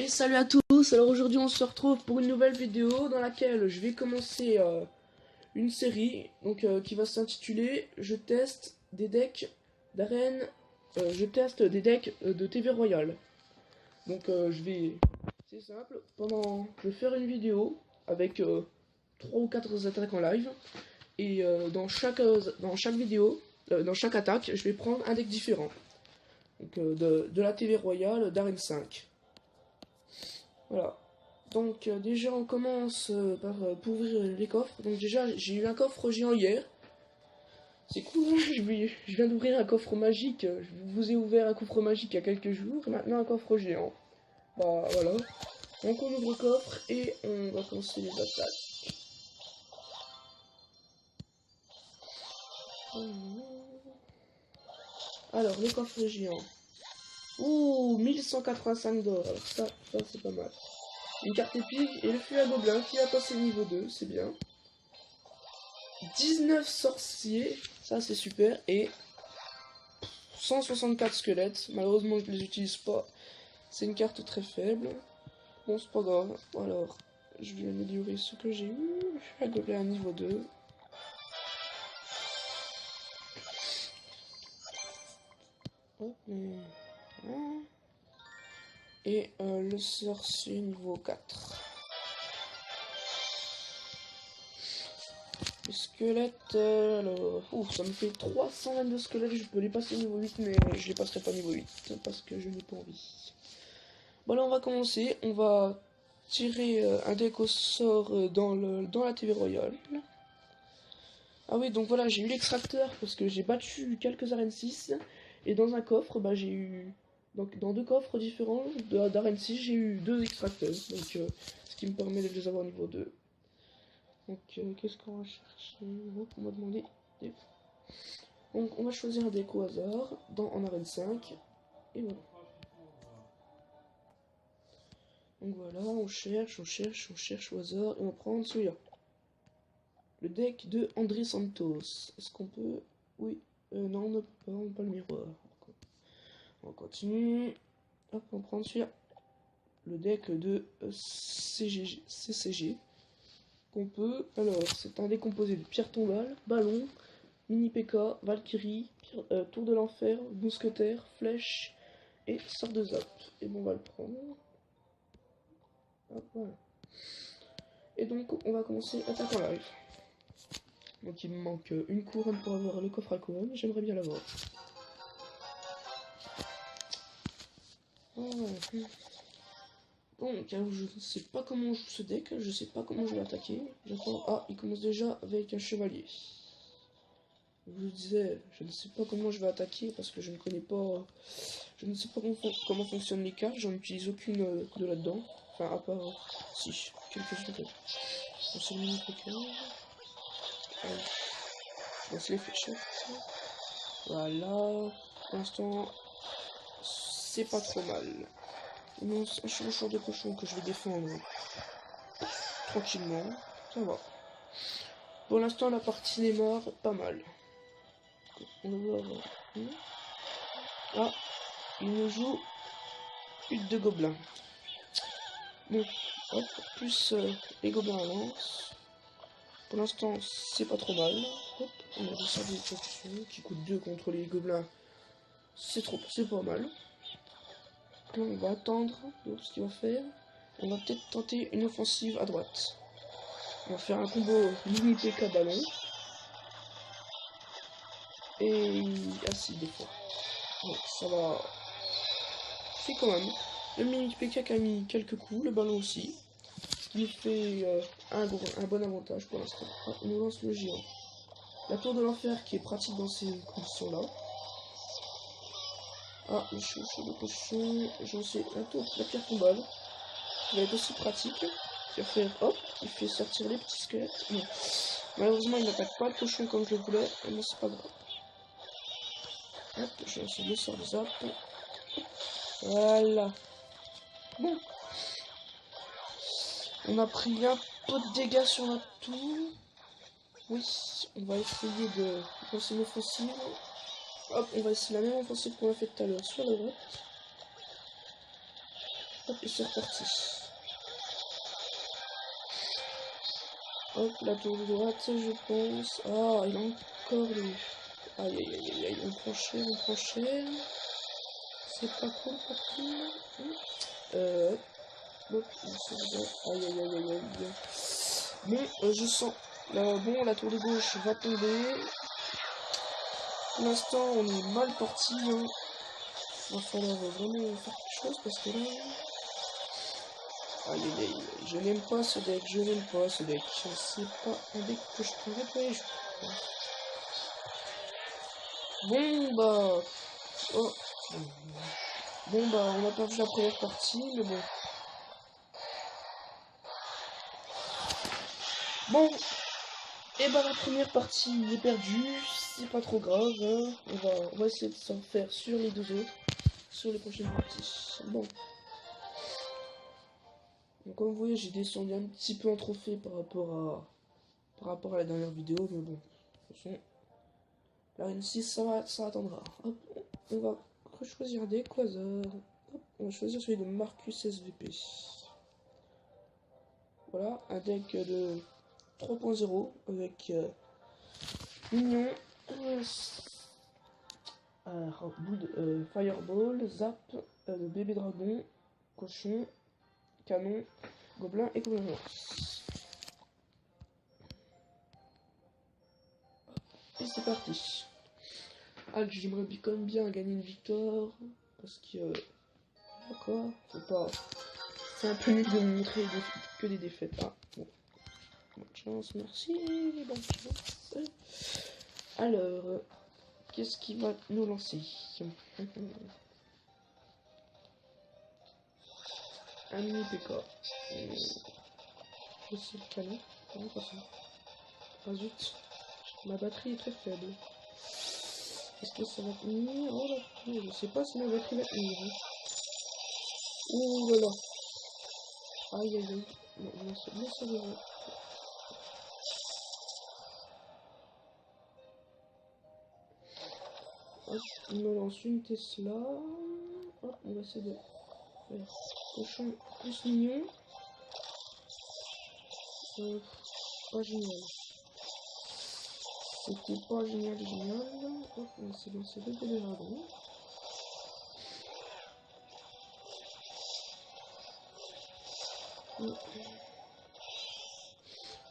Salut à tous. Alors aujourd'hui on se retrouve pour une nouvelle vidéo dans laquelle je vais commencer une série qui va s'intituler Je teste des decks d'arène, je teste des decks de TV Royal. C'est simple, je vais faire une vidéo avec 3 ou 4 attaques en live et dans chaque vidéo, dans chaque attaque, je vais prendre un deck différent. De la TV Royal d'arène 5. Voilà. Déjà on commence pour ouvrir les coffres. Donc déjà j'ai eu un coffre géant hier. C'est cool, hein. Je viens d'ouvrir un coffre magique. Je vous ai ouvert un coffre magique il y a quelques jours. Et maintenant un coffre géant. Bah voilà. Donc on ouvre le coffre et on va commencer les attaques. Alors le coffre géant. Ouh, 1185 d'or. Alors ça c'est pas mal. Une carte épique et le flux à gobelin qui va passer niveau 2, c'est bien. 19 sorciers, ça c'est super, et 164 squelettes. Malheureusement je les utilise pas, c'est une carte très faible. Bon, c'est pas grave. Alors je vais améliorer ce que j'ai eu. Je vais gobelin à niveau 2. Hop, et le sorcier niveau 4. Le squelette, alors... Ouf, ça me fait 322 squelettes, je peux les passer niveau 8, mais je les passerai pas niveau 8, parce que je n'ai pas envie. Bon, là on va commencer, on va tirer un deck au sort dans la TV Royale. Ah oui, donc voilà, j'ai eu l'extracteur, parce que j'ai battu quelques arènes 6, et dans un coffre, bah j'ai eu... Donc dans 2 coffres différents d'arène 6, j'ai eu 2 extracteurs, donc ce qui me permet de les avoir niveau 2. Donc qu'est-ce qu'on va chercher? On m'a demandé. Donc on va choisir un deck au hasard en arène 5. Et voilà. Donc voilà, on cherche au hasard et on va prendre celui-là. Le deck de André Santos. Est-ce qu'on peut... Oui. Non, on n'a pas le miroir. On continue. Hop, on prend celui-là. Le deck de CCG. Qu'on peut... Alors, c'est un deck composé de pierre tombale, ballon, mini PK, Valkyrie, tour de l'enfer, mousquetaire, flèche et sort de zap. Et bon, on va le prendre. Hop, voilà. Et donc, on va commencer attaque en live. Donc, il me manque une couronne pour avoir le coffre à couronne. J'aimerais bien l'avoir. Donc, alors, je ne sais pas comment on joue ce deck. Je sais pas comment je vais attaquer. J'attends. Ah, il commence déjà avec un chevalier. Je vous disais, je ne sais pas comment je vais attaquer parce que je ne connais pas. Je ne sais pas comment fonctionnent les cartes. J'en utilise aucune de là-dedans. Enfin, à part. Si, quelques-unes peut-être. On sait le mini PK. Je lance les fléchettes. Voilà. Pour l'instant, c'est pas trop mal. Non, un chevaucheur de cochon que je vais défendre tranquillement. Ça va. Pour l'instant, la partie démarre pas mal. On va voir. Ah, il nous joue hutte de gobelins. Bon, hop, plus les gobelins avancent. Pour l'instant, c'est pas trop mal. Hop, on a des sorts de protection qui coûtent 2 contre les gobelins. C'est pas mal. Donc, on va attendre ce qu'il va faire. On va peut-être tenter une offensive à droite. On va faire un combo mini PK ballon. Et assis des fois. Donc ça va. C'est quand même. Le mini PK qui a mis quelques coups, le ballon aussi. Ce qui fait un bon avantage pour l'instant. Ah, on nous lance le géant. La tour de l'enfer qui est pratique dans ces conditions-là. Ah, le chevaucheur de cochon. J'en sais la pierre tombale. Qui va être aussi pratique. Qui va faire hop, il fait sortir les petits squelettes. Non. Malheureusement, il n'attaque pas le cochon comme je le voulais. Mais c'est pas grave. Hop, je lance le sort de zap. Voilà. Bon. On a pris un peu de dégâts sur notre tour. Oui, on va essayer de lancer une offensive. Hop, on va essayer la même offensive qu'on a fait tout à l'heure sur la droite. Hop, et c'est reparti. Hop, la tour de droite, je pense. Ah, il a encore des... Aïe, aïe, aïe, aïe, aïe, on prend cher, on prend cher. C'est pas cool, pas cool. Hop, aïe, aïe, aïe, aïe, aïe. Bon, je sens... bon, la tour de gauche va tomber. Pour l'instant, on est mal parti. Hein. Il va falloir vraiment faire quelque chose parce que là... Aïe, aïe, aïe, je n'aime pas ce deck, je n'aime pas ce deck. C'est pas un deck que je pourrais jouer. Bon, bah... Oh. Bon, bah, on a perdu la première partie, mais bon. Bon, et bah la première partie est perdue, c'est pas trop grave, hein. On va essayer de s'en faire sur les deux autres, sur les prochaines parties. Bon. Donc, comme vous voyez, j'ai descendu un petit peu en trophée par rapport à la dernière vidéo, mais bon, de toute façon, la Reine 6, ça attendra. Hop, on va choisir des hasard. Hop, on va choisir celui de Marcus SVP. Voilà, un deck de 3.0 avec Mignon, Fireball, Zap, Bébé Dragon, Cochon, Canon, Gobelin et Gobelin. Et c'est parti. J'aimerais quand même bien gagner une victoire, parce que... D'accord, faut pas... C'est un peu nul de me montrer que des défaites. Ah, bon. Bonne chance, merci, bonne chance. Alors, qu'est-ce qui va nous lancer? Un mini PK. Je sais le canon. Comment pas ça? Ah zut. Ma batterie est très faible. Est-ce que ça va tenir? Oh là, je sais pas si ma batterie va tenir. Hein. Ouh là là. Aïe aïe aïe. Non, laisse le voir. Hop, on me lance une Tesla. Hop, on va essayer de faire cochon plus mignon. Pas génial. C'était pas génial, génial. Hop, on va essayer de lancer deux bébés dragons.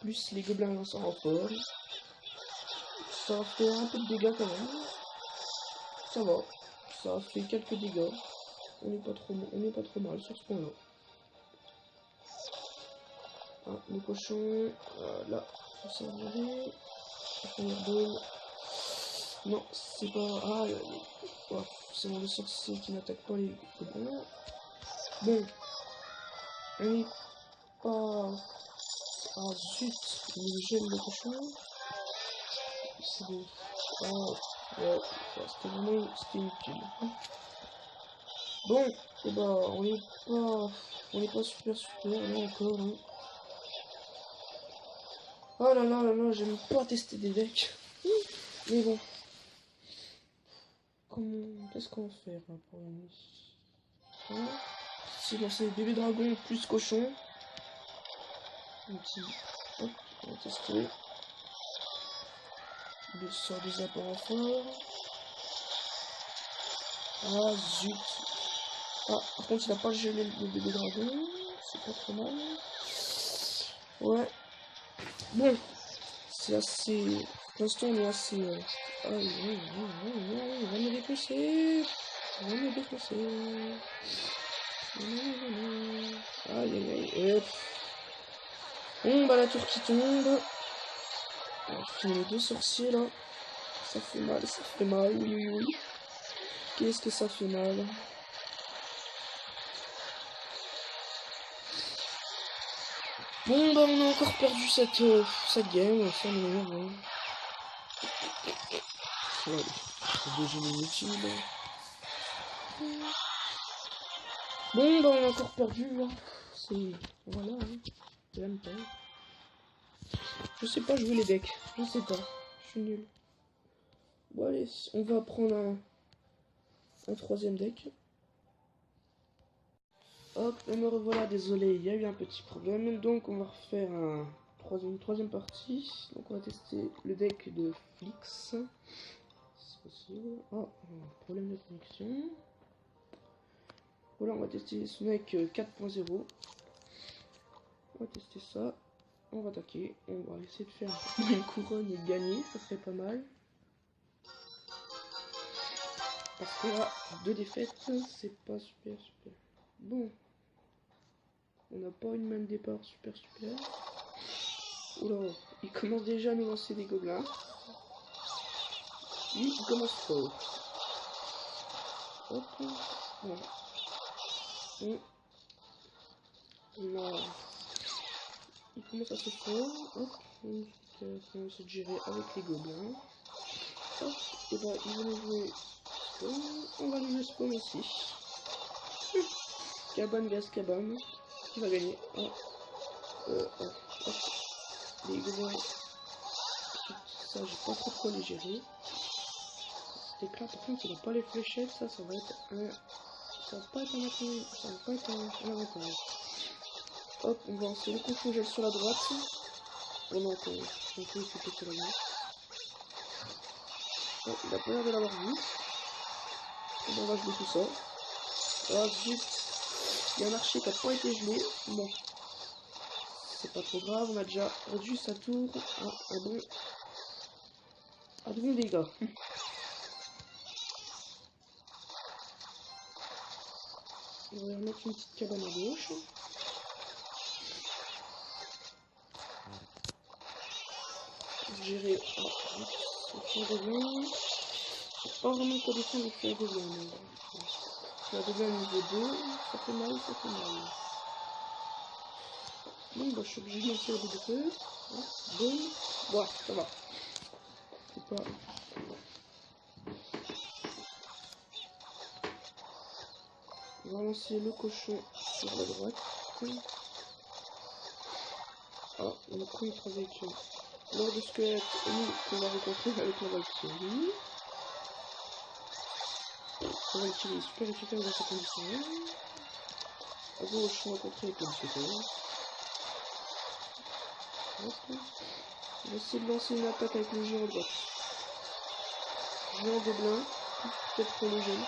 Plus les gobelins lancent en forme. Ça fait un peu de dégâts quand même. Ça va. Ça fait quelques dégâts. On n'est pas trop mal sur ce point-là. Ah, le cochon. Là, faut s'arrêter. Fireball. Non, c'est pas... Ah, oh, c'est le sorcier qui n'attaque pas les gobelins. Bon. On n'est pas... Ah zut, il gèle le cochon. C'est de... Oh, ouais, c'était vraiment... C'était inutile. Bon, et bah, on n'est pas super là encore. Hein. Oh là là là là, j'aime pas tester des decks. Mais bon. Qu'est-ce qu'on va faire là pour la nuit? Hein? C'est lancer bébé dragon plus cochon. Un petit... Hop, on va tester. Il sort des apports en fort. Ah zut. Ah, par contre, il a pas gelé le bébé dragon. C'est pas trop mal. Ouais. Bon. C'est assez... Pour l'instant, on est assez... Ah oui, oui, on va me défoncer. On va me défoncer. Aïe, aïe, aïe. Hop. Bon, bah, la tour qui tombe. On va finir les deux sorciers, là. Ça fait mal, oui, oui, oui. Qu'est-ce que ça fait mal? Bon, bah, on a encore perdu cette game, ça m'énerve. Ouais, c'est déjà inutile. Bon, bah, on a encore perdu, là. C'est... Voilà, hein. J'aime pas. Je sais pas jouer les decks. Je sais pas. Je suis nul. Bon, allez, on va prendre un troisième deck. Hop, et me revoilà, désolé, il y a eu un petit problème, donc on va refaire une troisième partie. Donc on va tester le deck de Flix. C'est possible. Oh, problème de connexion. Voilà, on va tester ce deck 4.0. On va tester ça. On va attaquer. On va essayer de faire une couronne et gagner, ça serait pas mal. Parce que là, 2 défaites, c'est pas super. Bon. On n'a pas une main de départ super. Oula, il commence déjà à nous lancer des gobelins. Lui, il commence fort. Hop, voilà. Là, il commence assez fort. Hop, on commence à gérer avec les gobelins. Hop, et bah, il va nous jouer spawn. On va lui jouer spawn aussi. Cabane vs cabane. Qui va gagner? Hop. Les gobelins. Ça, j'ai pas trop quoi les gérer. Cet éclat, par contre, il n'a pas les fléchettes. Ça va être un. Ça va pas être un avantage. Hop, on va lancer le cochon gel sur la droite. Vraiment qu'on peut occuper sur la gauche. Oh, il a pas l'air de l'avoir vu. Et ben, on va jouer tout ça. Ah zut, il y a un archer qui n'a pas été gelé. Bon, c'est pas trop grave, on a déjà réduit sa tour à un bon dégât. On va remettre une petite cabane à gauche. Gérer. Le fond de bien. Je sais pas vraiment quoi défendre le fond de bien. La devient niveau 2, ça fait mal. Bon, bah, je suis obligé de lancer la boule de feu. Bon, voilà, ça va. C'est pas. On va lancer le cochon sur la droite. Ah, on a pris une avec l'ordre de squelette et nous qu'on va rencontrer avec la Valkyrie. La Valkyrie est super efficace dans ces conditions-là. À gauche, on va rencontrer avec le mousquetaire. On va essayer de lancer une attaque avec le géant droite. Géant gobelin, peut-être pour le gel.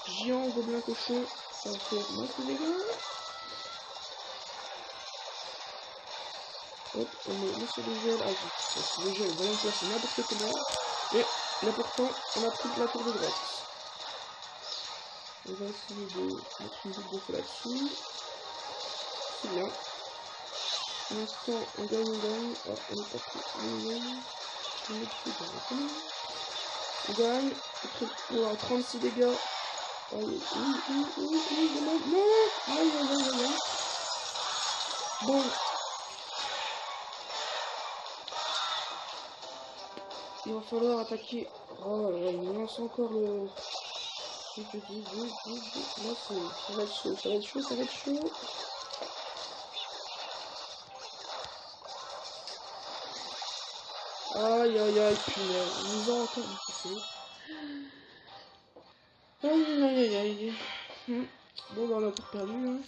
Géant gobelin cochon, ça va faire masse de dégâts. Hop, on met le sur le gel. Ah oui, le gel va l'emplacer n'importe comment. Et là pourtant, on a pris la tour de droite. On va essayer de mettre une boule de feu là-dessus. C'est bien. Pour l'instant, on gagne. Ah, on est pas pris. On gagne. On gagne. Wow, 36 dégâts. Allez, non. Bon. Il va falloir attaquer. Oh là là, il me lance encore le. Là, ça va être chaud. Aïe, punaise, il nous a encore défoncé. Aïe. Bon, bah, on a encore perdu, hein.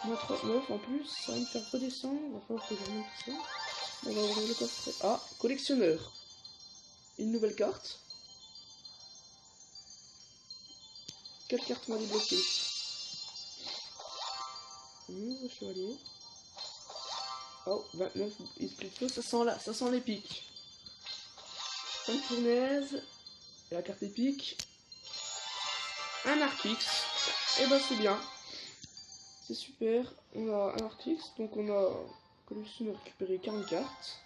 On a 39 en plus, ça va me faire redescendre. Il va falloir que je remonte tout ça. On va ouvrir le coffret. Ah, collectionneur. Une nouvelle carte. Quelle carte m'a débloqué? Le chevalier. Oh, 29 esprit de feu, ça sent l'épique. 5 fournaises. Et la carte épique. Un Arctix. Et bah c'est bien. C'est super. On a un Arctix, donc on a collectionné récupéré 40 cartes.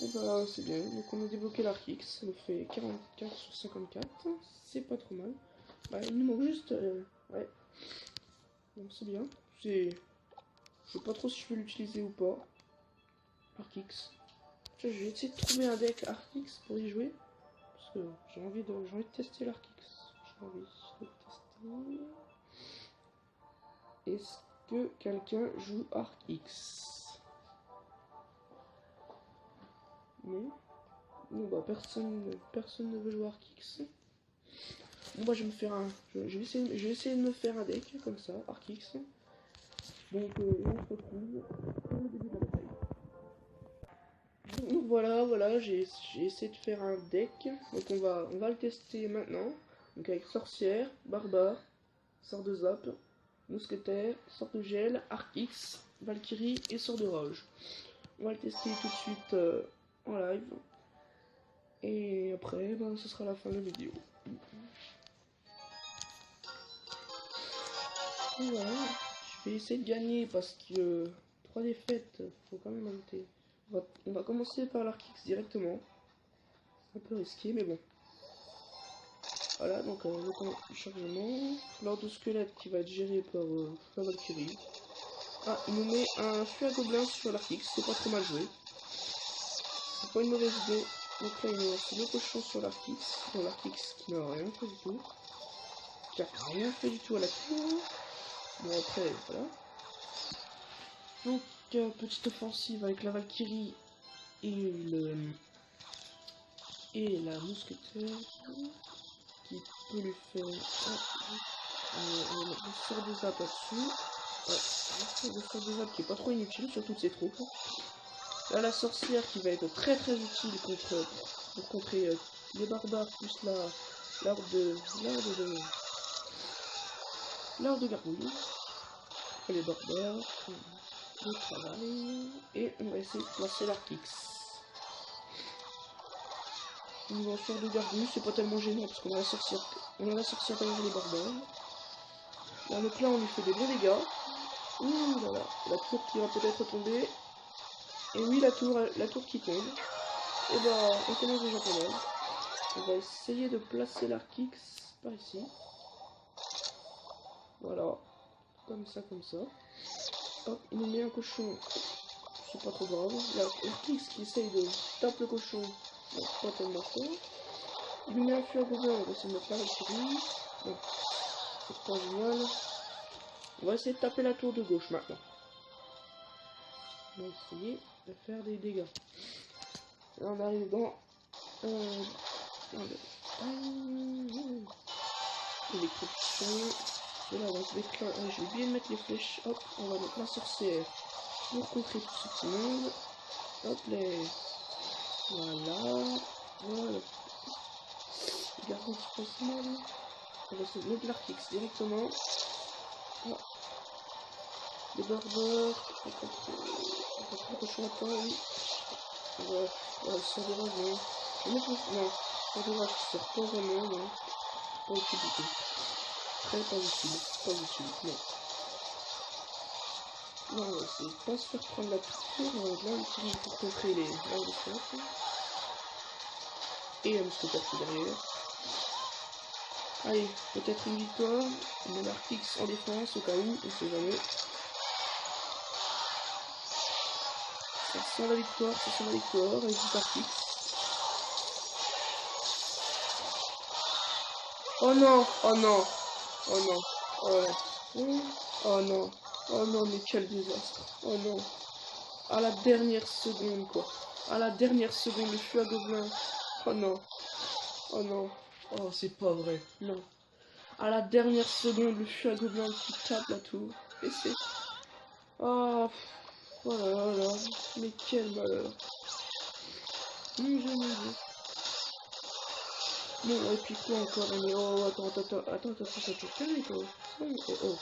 Et bah c'est bien. Donc on a débloqué l'Arctix. Ça nous fait 44 sur 54. C'est pas trop mal. Bah il nous manque juste. Ouais. Donc c'est bien. Je sais pas trop si je peux l'utiliser ou pas. Arctix. Je vais essayer de trouver un deck Arctix pour y jouer. Parce que j'ai envie de tester l'Arctix. J'ai envie de tester. Est-ce que quelqu'un joue Arctix? Non. Bon bah personne ne veut jouer Arctix. Bon bah je vais me faire un. Je vais essayer de me faire un deck comme ça, Arc-X. Donc on se retrouve au début de la bataille. Donc voilà, j'ai essayé de faire un deck. Donc on va le tester maintenant. Donc avec sorcière, barbare, sort de zap, mousquetaire, sort de gel, Arc-X, Valkyrie et sort de rage. On va le tester tout de suite en live. Et après, ben, ce sera la fin de la vidéo. Et voilà, je vais essayer de gagner parce que 3 défaites, faut quand même ajouter. On va commencer par l'Arc-X directement. Un peu risqué, mais bon. Voilà, donc le chargement. L'ordre de squelette qui va être géré par la Valkyrie. Ah, il nous met un feu à gobelin sur l'Arc-X, c'est pas trop mal joué. C'est pas une mauvaise idée. Donc là, il nous lance 2 cochons sur l'Arc-X. Bon, l'Arc-X qui n'a rien fait du tout. Qui a rien fait du tout à la tour. Bon, après, voilà. Donc, petite offensive avec la Valkyrie et la mousquetaire qui peut lui faire le sort de zap là-dessus. Ouais, le sort de zap qui est pas trop inutile sur toutes ces troupes. Là, la sorcière qui va être très utile pour contrer les barbares plus l'art de gargouille. Les barbares, le travail, et on va essayer de placer l'Arc-X. Niveau sort de gargouille, c'est pas tellement gênant parce qu'on a la sorcière derrière les barbares. Là, donc là, on lui fait des bons dégâts. Ouh là là, la tour qui va peut-être tomber. Et oui, la tour qui tombe. Et bah, on commence déjà pas mal. On va essayer de placer l'Arc-X par ici. Voilà. Comme ça. Hop, il nous met un cochon. C'est pas trop grave. L'Arc-X qui essaye de taper le cochon. Bon, pas tellement fort. Il lui met un feu à gobelin, on va essayer de mettre la Valkyrie. Bon, c'est pas génial. On va essayer de taper la tour de gauche maintenant. On va essayer de faire des dégâts. Là, on arrive dans l'électrocution. Et là, on va se déclencher. Ah, j'ai oublié de mettre les flèches. Hop, on va mettre la sorcière pour contrer tout ce petit monde. Hop, les. Voilà. Regardons ce qui se passe mal. On va se mettre l'Arc-X directement. Ah. Les barbares. On va prendre le cochon à temps, oui. On va se faire des rages, non. Faire des rages qui sert pas vraiment, non. Pas utile du tout. Très pas utile, non. Non, on va essayer de pas se faire prendre la tour. On va bien utiliser pour contrer les armes de fenêtre. Et un mousquetaire qui est derrière. Allez, peut-être une victoire. On met l'Arc-X en défense au cas où, on sait jamais. Ça sent la victoire, avec du Arc-X. Oh non, oh non, oh non, oh non, mais quel désastre, oh non. À la dernière seconde, quoi. À la dernière seconde, le feu à gobelin. Oh non, oh c'est pas vrai, non. À la dernière seconde, le feu à gobelin qui tape la tour. Et c'est... Oh, oh là, mais quel malheur. Mon Dieu. Bon, et puis quoi encore? Mais oh, attends, calme toi. Oh.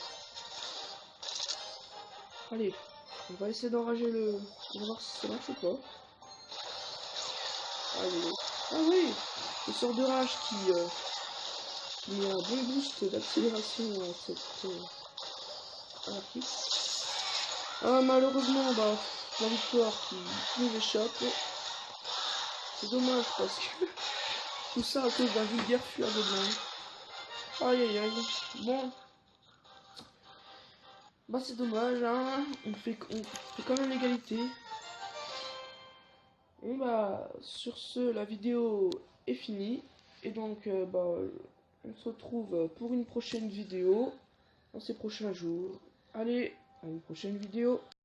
Allez, on va essayer d'enrager le... On va voir si ça marche ou pas. Allez. Ah oui, le sort de rage qui met un bon boost d'accélération à cette... à la piste. Ah, malheureusement, bah, la victoire qui nous échappe. C'est dommage parce que... Tout ça à cause d'un vulgaire feu à gobelin. Aïe. Bon. Bah c'est dommage, hein. On fait quand même l'égalité. Bon bah sur ce, la vidéo est finie. Et donc bah on se retrouve pour une prochaine vidéo dans ces prochains jours. Allez, à une prochaine vidéo.